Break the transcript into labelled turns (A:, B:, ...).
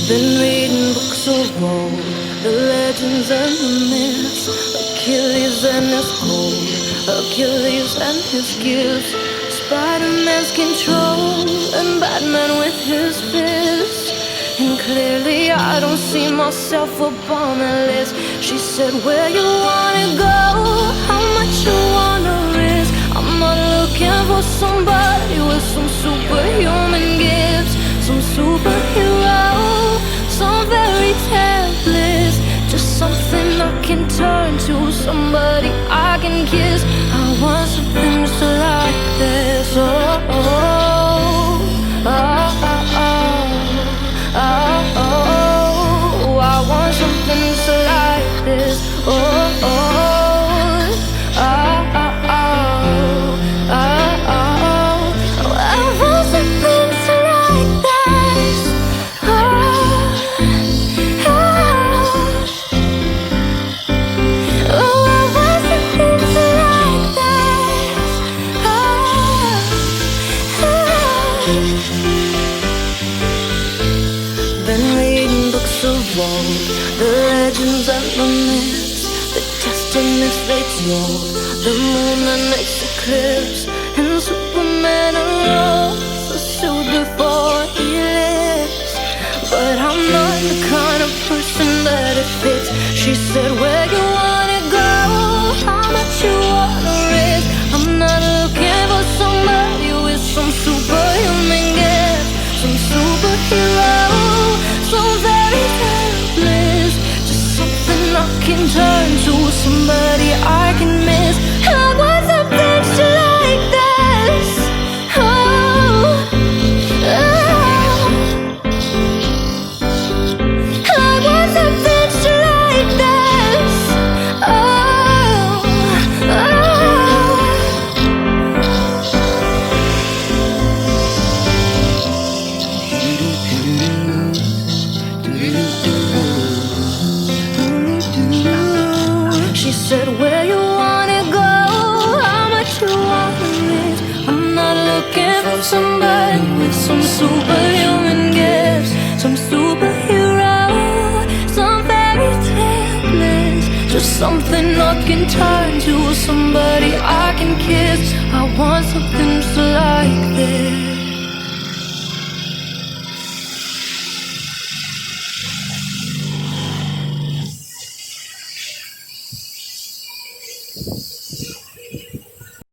A: Been reading books of old, the legends and the myths, Achilles and his gold, Achilles and his gifts, Spider-Man's control, and Batman with his fists. And clearly I don't see myself upon that list. She said, where you wanna go, how much you wanna risk. I'm not looking for somebody with some superhuman gifts, some superhero, some fairy tale bliss. Just something I can turn to, somebody I can kiss. I want something just like this. Oh, oh, oh, oh, oh, oh, oh. I want something just like this. Oh, oh, oh, oh, oh, oh, oh. I want something just like this. Oh, oh, oh, I want something just like this. Oh, oh. Been reading books of old, the legends and the myths, the testaments they told, the moon and its eclipse, and Superman unrolls the suit before he lives. But I'm not the kind of person that it fits. She said, where you wanna go, how much you wanna risk. I'm not looking for somebody with some superhuman gift, some superhero, some fairy tale bliss. Just something I can turn to, somebody I can miss. I want something just like this. Oh, oh. I want something just like this. Oh, oh. She said, where you wanna go, how much you wanna risk. I'm not looking for somebody with some superhuman gifts, some superhero, some fairy tale bliss. Just something I can turn to, somebody I can kiss. I want something